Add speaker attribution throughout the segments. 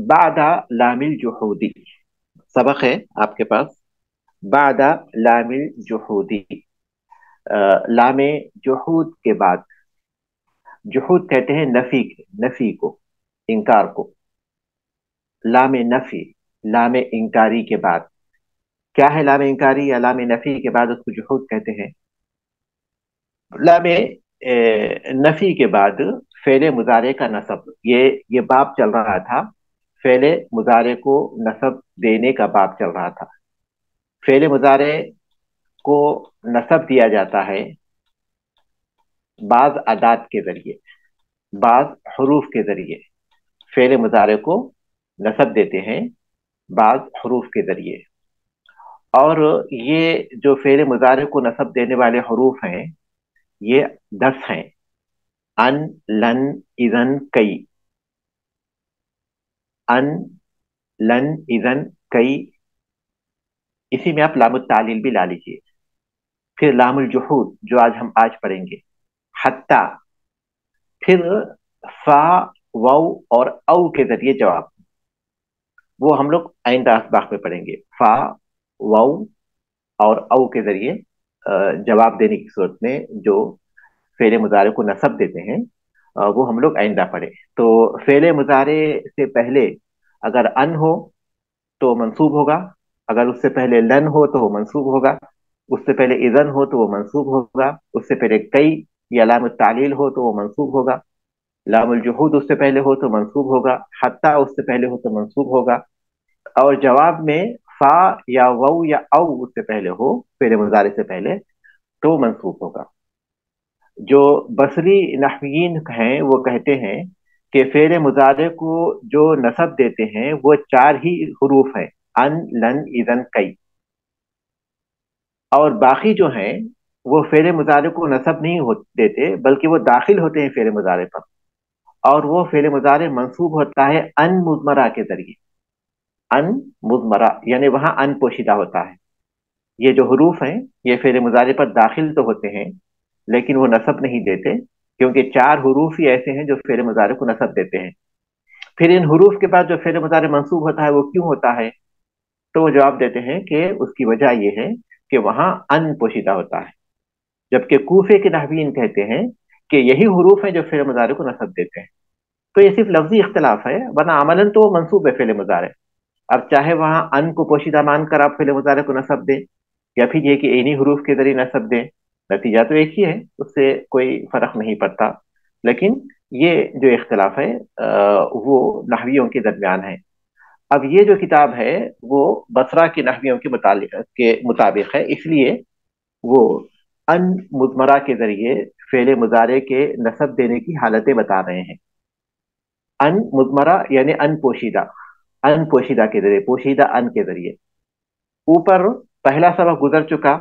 Speaker 1: بعد लामिल जुहूदी सबक है आपके पास। बाद लामिल जुहूदी, लामे जुहूद के बाद। जुहूद कहते हैं नफी को, इनकार को। लामे नफी, लामे इंकारी के बाद। क्या है लामे इंकारी या लामे नफी के बाद उसको जुहूद कहते हैं? लामे नफी के बाद फेले मुजारे का नसब, ये बाब चल रहा था। फेले मुजारे को नसब देने का बाब चल रहा था। फेले मुजारे को नसब दिया जाता है बाज अदात के जरिए, बाज हरूफ के जरिए। फेले मुजारे को नसब देते हैं बाज हरूफ के जरिए। और ये जो फेले मुजारे को नसब देने वाले हरूफ हैं, ये 10 हैं। अन, लन, इजन, कई। अन, लन, इजन, कई। इसी में आप लामुत तालील भी ला लीजिए। फिर लामुल जुहूद जो हम आज पढ़ेंगे। हत्ता। फिर फा, वाउ और औ के जरिए जवाब, वो हम लोग आइंदा असबाक में पढ़ेंगे। फा, वाउ और औ के जरिए जवाब देने की सूरत में जो फेले मुजारे को नसब देते हैं, वो हम लोग आइंदा पढ़े। तो फेले मुजारे से पहले अगर अन हो तो मंसूब होगा, अगर उससे पहले लन हो तो वो मंसूब होगा, उससे पहले इजन हो तो वो मंसूब होगा, उससे पहले कई या लाम तालील हो तो वो मंसूब होगा, लामुल जुहूद उससे पहले हो तो मंसूब होगा, हत्ता उससे पहले हो तो मंसूब होगा, और जवाब में फा या वऊ या औ उससे पहले हो, फेले मुजारे से पहले, तो मंसूब होगा। जो बसरी नहवीन हैं वो कहते हैं कि फेले मुजारे को जो नसब देते हैं वो 4 ही हरूफ हैं। अन, लन, इजन, कई। और बाकी जो हैं वो फेले मुजारे को नसब नहीं देते, बल्कि वो दाखिल होते हैं फेले मुजारे पर। और वो फेले मुजारे मंसूब होता है अन मुजमरा के जरिए। अन मुजमरा यानी वहां अन पोशीदा होता है। ये जो हरूफ हैं ये फेले मुजारे पर दाखिल तो होते हैं, लेकिन वो नसब नहीं देते, क्योंकि 4 हरूफ ही ऐसे हैं जो फेले मुजारे को नसब देते हैं। फिर इन हरूफ के बाद जो फेले मुजारे मंसूब होता है वो क्यों होता है? तो वो जवाब देते हैं कि उसकी वजह यह है कि वहां अन पोशीदा होता है। जबकि कूफे के नहवीन कहते हैं कि यही हरूफ हैं जो फेले मुजारे को नसब देते हैं। तो ये सिर्फ लफ्जी इख्तलाफ है, वरना अमलन तो वो मंसूब है फेले मुजारे। अब चाहे वहां अन को पोशीदा मानकर आप फेले मुजारे को नसब दें, या फिर ये कि इन्हीं हरूफ के जरिए नसब दें, नतीजा तो एक ही है, उससे कोई फर्क नहीं पड़ता। लेकिन ये जो इख्तलाफ है वो नहवियों के दरमियान है। अब ये जो किताब है वो बसरा के नहवियों के मुताबिक है, इसलिए वो अन मुजमरा के जरिए फेले मुजारे के नसब देने की हालतें बता रहे हैं। अन मुजमरा यानी अन पोशीदा के जरिए, पोशीदा अन के जरिए। ऊपर पहला सबक गुजर चुका,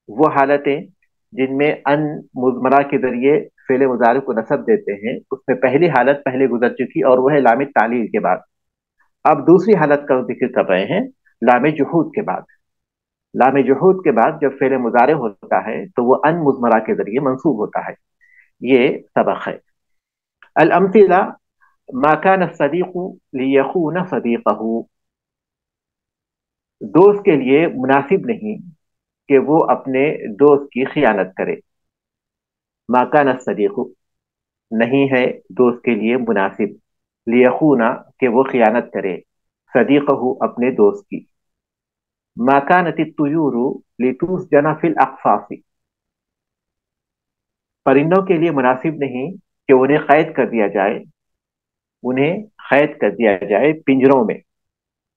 Speaker 1: वो हालतें जिनमें अन मुजमरा के जरिए फेले मुजारे को नसब देते हैं, उसमें पहली हालत पहले गुजर चुकी और वह है लामे तालील के बाद। अब दूसरी हालत का जिक्र कर रहे हैं, लामे जुहूद के बाद। लामे जुहूद के बाद जब फेले मुजारे होता है तो वो अन मुजमरा के जरिए मंसूब होता है। ये सबक है। अल अमसिला, मा कान सदीकु लियखून सदीकहू। दोस्त के लिए मुनासिब नहीं कि वो अपने दोस्त की खियानत करे। मा कान सदीकु, नहीं है दोस्त के लिए मुनासिब, लियखूना कि वो खियानत करे, सदीकहू अपने दोस्त की। मा कानत तुयूरु लितुसजना फिल अक़फ़ाफ़ि। परिंदों के लिए मुनासिब नहीं कि उन्हें कैद कर दिया जाए, उन्हें कैद कर दिया जाए पिंजरों में।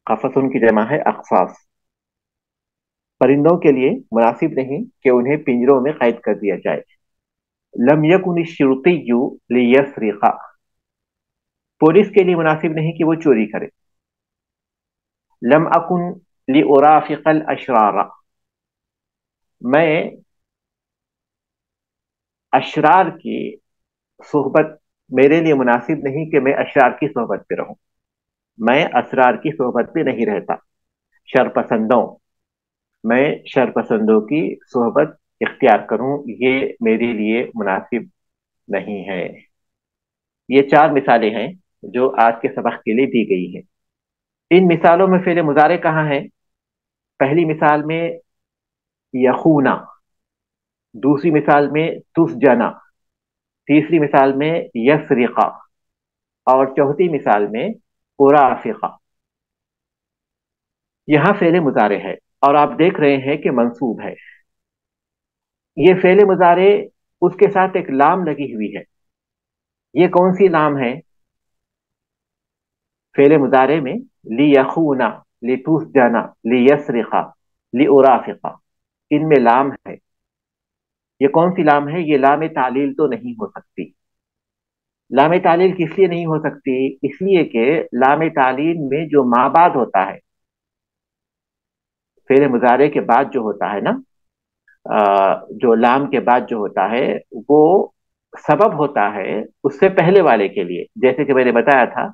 Speaker 1: कफस उनकी जमा है अक़फ़ाफ़। परिंदों के लिए मुनासिब नहीं कि उन्हें पिंजरों में कैद कर दिया जाए। लम यकुन शुरतिय्यु लियसरिक़ा। पुलिस के लिए मुनासिब नहीं कि वो चोरी करे। लम अकुन लिउराफ़िक़ल अशरारा। मैं अशरार की सोहबत, मेरे लिए मुनासिब नहीं कि मैं अशरार की सोहबत पे रहूं। मैं असरार की सोहबत में नहीं रहता। शरपसंदों, मैं शरपसंदों की सोहबत इख्तियार करूं, ये मेरे लिए मुनासिब नहीं है। ये 4 मिसालें हैं जो आज के सबक के लिए दी गई है। इन मिसालों में फेले मुजारे कहाँ है? पहली मिसाल में यखूना, दूसरी मिसाल में तुसजना, तीसरी मिसाल में यसरिका, और चौथी मिसाल में उराफिका। यहाँ फेले मुजारे है और आप देख रहे हैं कि मंसूब है। ये फेले मुजारे, उसके साथ एक लाम लगी हुई है। ये कौन सी लाम है? फेले मुजारे में ली यखूना, ली तुसजना, ली यसरिका, ली उराफिका, इनमें लाम है। ये कौन सी लाम है? ये लाम तालील तो नहीं हो सकती। लाम तालील किस लिए नहीं हो सकती? इसलिए कि लाम तालील में जो माबाद होता है, फेले मुजारे के बाद जो होता है ना, जो लाम के बाद जो होता है, वो सबब होता है उससे पहले वाले के लिए। जैसे कि मैंने बताया था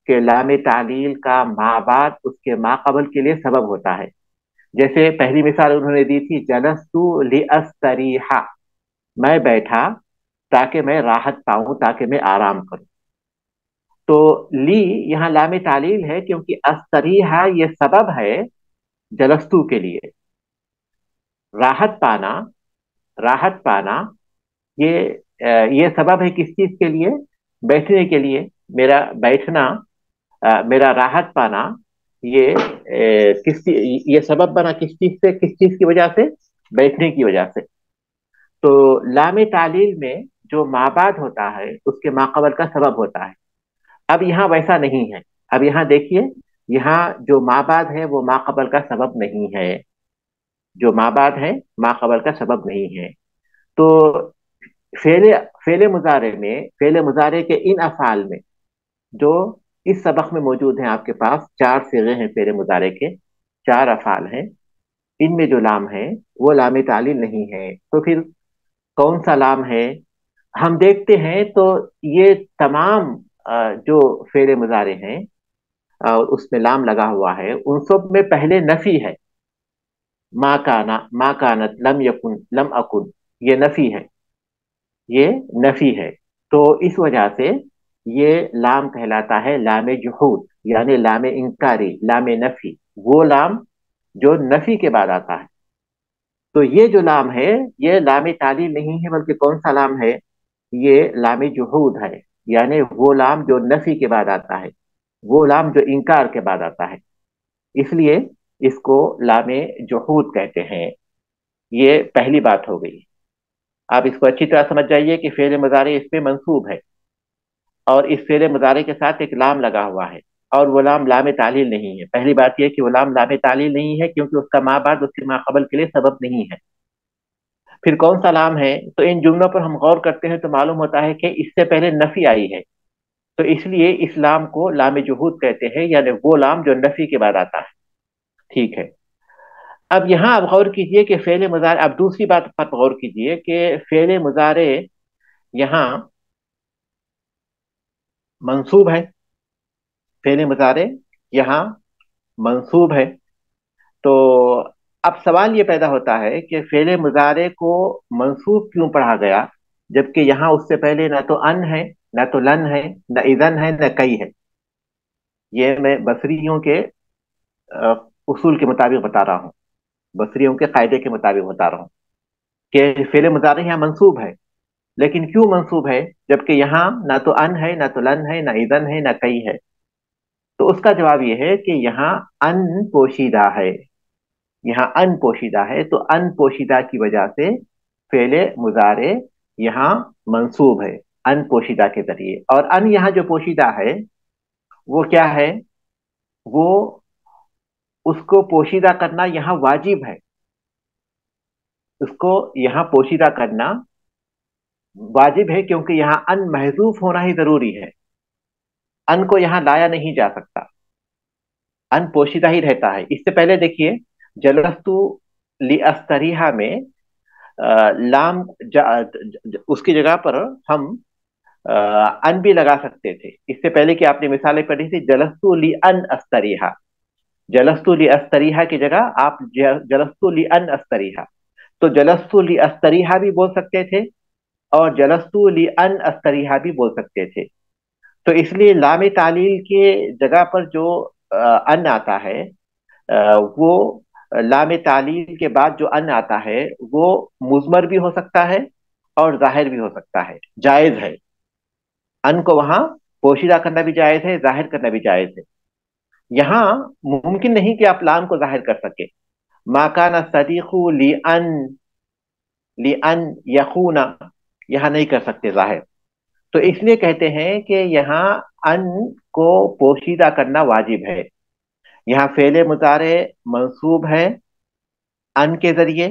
Speaker 1: कि लाम तालील का माबाद उसके माकबल के लिए सबब होता है। जैसे पहली मिसाल उन्होंने दी थी, जलस्तु लिअस्तरीहा, मैं बैठा ताकि मैं राहत पाऊं, ताकि मैं आराम करूं। तो ली यहाँ लाम तालील है, क्योंकि अस्तरीहा ये सबब है जलस्तु के लिए। राहत पाना, राहत पाना, ये ये सबब है किस चीज के लिए? बैठने के लिए। मेरा बैठना, मेरा राहत पाना, ये ये सबब बना किस चीज से, किस चीज की वजह से? बैठने की वजह से। तो लाम तालील में जो माबाद होता है उसके माकबल का सबब होता है। अब यहाँ वैसा नहीं है। अब यहाँ देखिए, यहाँ जो माबाद है वो माकबल का सबब नहीं है। जो माबाद है माकबल का सबब नहीं है। तो फेले फेले मुजारे में, फेले मुजारे के इन अफाल में जो इस सबक में मौजूद हैं, आपके पास चार सिगे हैं फेले मुजारे के, चार अफाल हैं। इनमें जो लाम है वो लाम तालील नहीं है। तो फिर कौन सा लाम है? हम देखते हैं तो ये तमाम जो फेले मुजारे हैं उसमें लाम लगा हुआ है, उन सब में पहले नफी है। मा काना, मा कानत, लम यकुन, लम अकुन, ये नफी है, ये नफी है। तो इस वजह से ये लाम कहलाता है लाम जुहूद, यानी लाम इंकारी, लाम नफी, वो लाम जो नफी के बाद आता है। तो ये जो लाम है ये लाम तालील नहीं है, बल्कि कौन सा लाम है? ये लाम जुहूद है, यानी वो लाम जो नफी के बाद आता है, वो लाम जो इनकार के बाद आता है। इसलिए इसको लाम जुहूद कहते हैं। ये पहली बात हो गई। आप इसको अच्छी तरह समझ जाइए कि फेल मुजारे इस पे मंसूब है, और इस फेल मुजारे के साथ एक लाम लगा हुआ है, और वो लाम लाम तालील नहीं है। पहली बात यह कि वो लाम लाम तालील नहीं है, क्योंकि उसका माँ बाद उसके माकबल के लिए सबब नहीं है। फिर कौन सा लाम है? तो इन जुमलों पर हम गौर करते हैं तो मालूम होता है कि इससे पहले नफी आई है, तो इसलिए इस लाम को लाम जुहूद कहते हैं, यानी वो लाम जो नफी के बाद आता है। ठीक है। अब यहाँ आप गौर कीजिए कि फेले मुजारे, अब दूसरी बात पर गौर कीजिए कि फेले मुजारे यहाँ मंसूब है। फेले मुजारे यहाँ मंसूब है। तो अब सवाल ये पैदा होता है कि फेले मुजारे को मंसूब क्यों पढ़ा गया, जबकि यहाँ उससे पहले ना तो अन है, ना तो लन है, ना इदन है, ना कई है। ये मैं बसरियों के अ, उसूल के मुताबिक बता रहा हूँ, बसरियों के कायदे के मुताबिक बता रहा हूँ कि फेले मुजारे यहाँ मंसूब है। लेकिन क्यों मंसूब है जबकि यहाँ ना तो अन है, ना तो लन है, ना इदन है, ना कई है? तो उसका जवाब यह है कि यहाँ अन पोशीदा है। यहाँ अन पोशीदा है, तो अन पोशीदा की वजह से फेले मुजारे यहाँ मंसूब है, अन पोशीदा के जरिए। और अन यहाँ जो पोशीदा है वो क्या है? वो, उसको पोशीदा करना यहाँ वाजिब है। उसको यहाँ पोशीदा करना वाजिब है, क्योंकि यहाँ अन महजूफ होना ही जरूरी है। अन को यहाँ लाया नहीं जा सकता, अन पोशीदा ही रहता है। इससे पहले देखिए, जलस्तु लिअस्तरीहा में लाम उसकी जगह पर हम अन भी लगा सकते थे। इससे पहले कि आपने मिसालें पढ़ी थी, जलस्तु ली अन अस्तरीहा, जलस्तु ली अस्तरीहा की जगह आप जलस्तु ली अन अस्तरीहा। तो जलस्तु ली अस्तरीहा भी बोल सकते थे और जलस्तु ली अन अस्तरीहा भी बोल सकते थे। تو اس لیے لام تعلیل کے جگہ پر جو ان آتا ہے، وہ لام تعلیل کے بعد جو ان آتا ہے وہ مضمر بھی ہو سکتا ہے اور ظاہر بھی ہو سکتا ہے، جائز ہے۔ ان کو وہاں پوشیدہ کرنا بھی جائز ہے، ظاہر کرنا بھی جائز ہے۔ یہاں ممکن نہیں کہ آپ لام کو ظاہر کر سکے۔ ما کان صدیق لئن یخون، یہاں نہیں کر سکتے ظاہر، تو اس لیے کہتے ہیں کہ یہاں ان کو پوشیدہ کرنا واجب ہے۔ یہاں فعل مضارع منصوب ہے ان کے ذریعے،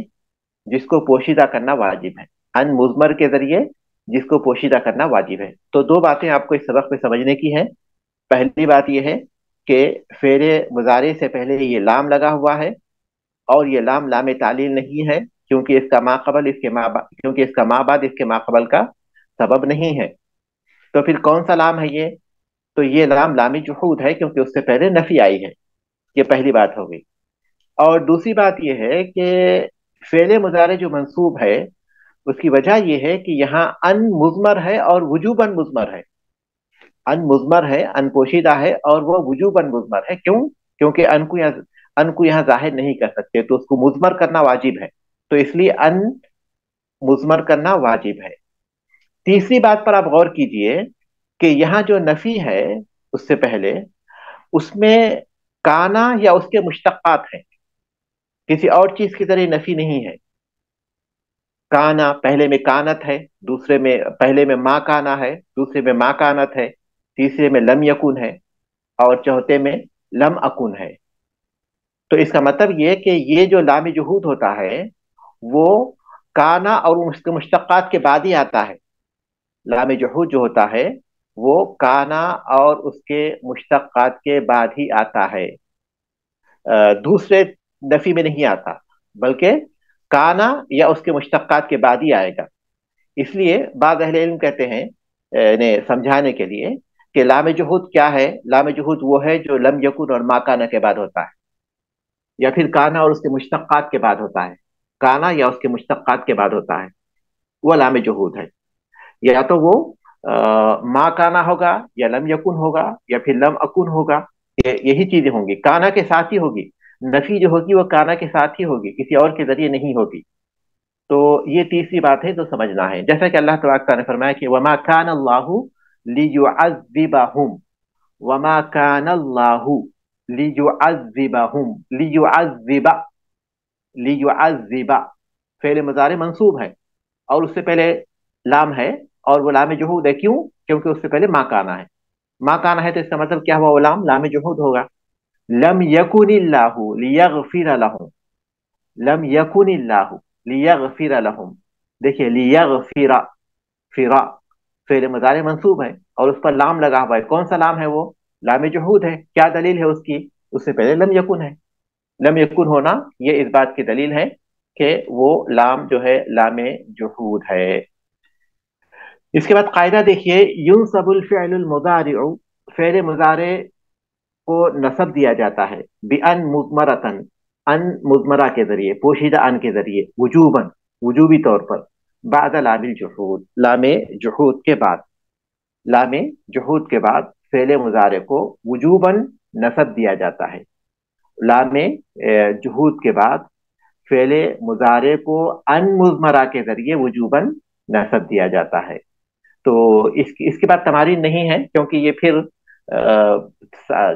Speaker 1: جس کو پوشیدہ کرنا واجب ہے، ان مضمر کے ذریعے جس کو پوشیدہ کرنا واجب ہے۔ تو دو باتیں آپ کو اس سبق میں سمجھنے کی ہیں۔ پہلی بات یہ ہے کہ فعل مضارع سے پہلے یہ لام لگا ہوا ہے، اور یہ لام لام تعلیل نہیں ہے، کیونکہ اس کا ما قبل اس کے کیونکہ اس کا ما بعد اس کے ما قبل کا سبب نہیں ہے۔ تو پھر کون سا لام ہے یہ؟ تو یہ لام لام جحود ہے، کیونکہ اس سے پہلے نفی آئی ہے۔ یہ پہلی بات ہو گئی۔ اور دوسری بات یہ ہے کہ فعل مضارع جو منصوب ہے اس کی وجہ یہ ہے کہ یہاں ان مضمر ہے اور وجوباً مضمر ہے۔ ان مضمر ہے، ان پوشیدہ ہے، اور وہ وجوباً مضمر ہے۔ کیوں؟ کیونکہ ان کو یہاں ظاہر نہیں کر سکتے، تو اس کو مضمر کرنا واجب ہے، تو اس لیے ان مضمر کرنا واجب ہے۔ تیسری بات پر آپ غور کیجئے کہ یہاں جو نفی ہے اس سے پہلے، اس میں کانا یا اس کے مشتقات ہیں، کسی اور چیز کی طرح نفی نہیں ہے۔ کانا پہلے میں کانت ہے، دوسرے میں پہلے میں ما کانا ہے، دوسرے میں ما کانت ہے، تیسرے میں لم یکن ہے، اور چوتھے میں لم اکن ہے۔ تو اس کا مطلب یہ کہ یہ جو لام جہود ہوتا ہے وہ کانا اور اس کے مشتقات کے بعد ہی آتا ہے۔ لام جہود جو ہوتا ہے وہ کانا اور اس کے مشتقات کے بعد ہی آتا ہے، دوسرے نفی میں نہیں آتا، بلکہ کانا یا اس کے مشتقات کے بعد ہی آئے گا۔ اس لیے بعض اہل علم کہتے ہیں انہیں سمجھانے کے لیے کہ لام جہود کیا ہے؟ لام جہود وہ ہے جو لم یکن اور ما کانا کے بعد ہوتا ہے، یا پھر کانا اور اس کے مشتقات کے بعد ہوتا ہے۔ کانا یا اس کے مشتقات کے بعد ہوتا ہے، وہ لام جہود ہے۔ یا تو وہ ما کانا ہوگا، یا لم یکن ہوگا، یا پھر لم اکن ہوگا، یہی چیزیں ہوں گی، کانا کے ساتھ ہی ہوگی۔ نفی جو ہوگی وہ کانا کے ساتھ ہی ہوگی، کسی اور کے ذریعے نہیں ہوگی۔ تو یہ تیسری بات ہے جو سمجھنا ہے، جیسا کہ اللہ تبارک تعالیٰ نے فرمایا کہ وما کان اللہ لیعذبہم، وما کان اللہ لیعذبہم، لیعذب، لیعذب فعل مضارع منصوب ہے، اور اس سے پہلے لام ہے، اور وہ لام جہود ہے۔ کیوں؟ کیونکہ اس سے پہلے ما کانا ہے۔ ما کانا ہے تو اس کا مطلب کیا ہوا؟ وہ لام جہود ہوگا۔ لم یکن اللہ لیغفر لہم، لم یکن اللہ لیغفر لہم، دیکھیے لیغفر، فرا فعل مضارع منصوب ہے اور اس پر لام لگا ہوا ہے۔ کون سا لام ہے؟ وہ لام جہود ہے۔ کیا دلیل ہے اس کی؟ اس سے پہلے لم یکن ہے۔ لم یکن ہونا یہ اس بات کی دلیل ہے کہ وہ لام جو ہے لام جحود ہے۔ اس کے بعد قاعدہ دیکھیے، ینصب الفعل المضارع، فعل مضارع کو نصب دیا جاتا ہے بان مضمرتن، ان مضمرہ کے ذریعے، پوشیدہ ان کے ذریعے، وجوباً، وجوبی طور پر، بعد لام الجحود، لام جحود کے بعد، لام جحود کے بعد فعل مضارع کو وجوباً نصب دیا جاتا ہے۔ لام جحود کے بعد فعل مضارع کو ان مضمرہ کے ذریعے وجوباً نصب دیا جاتا ہے۔ تو اس کے بعد تمارین نہیں ہے، کیونکہ یہ پھر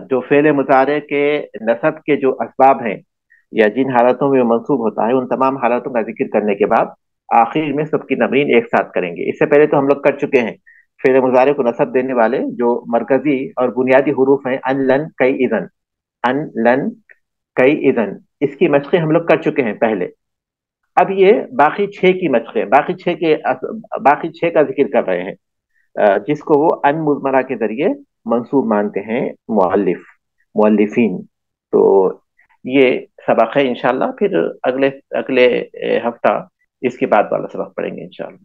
Speaker 1: جو فعل مضارع کے نصب کے جو اسباب ہیں یا جن حالتوں میں منصوب ہوتا ہے، ان تمام حالتوں کا ذکر کرنے کے بعد آخر میں سب کی تمرین ایک ساتھ کریں گے۔ اس سے پہلے تو ہم لوگ کر چکے ہیں فعل مضارع کو نصب دینے والے جو مرکزی اور بنیادی حروف ہیں، ان، لن، کئی، اذن، ان، لن، کئی، اذن، اس کی مشقیں ہم لوگ کر چکے ہیں پہلے۔ اب یہ باقی 6 کی مشقیں، باقی چھ کا ذکر کر رہے ہیں، جس کو وہ ان مضمرہ کے ذریعے منصوب مانتے ہیں مؤلفین۔ تو یہ سبق ہے انشاءاللہ، پھر اگلے ہفتہ اس کے بعد والا سبق پڑھیں گے انشاءاللہ۔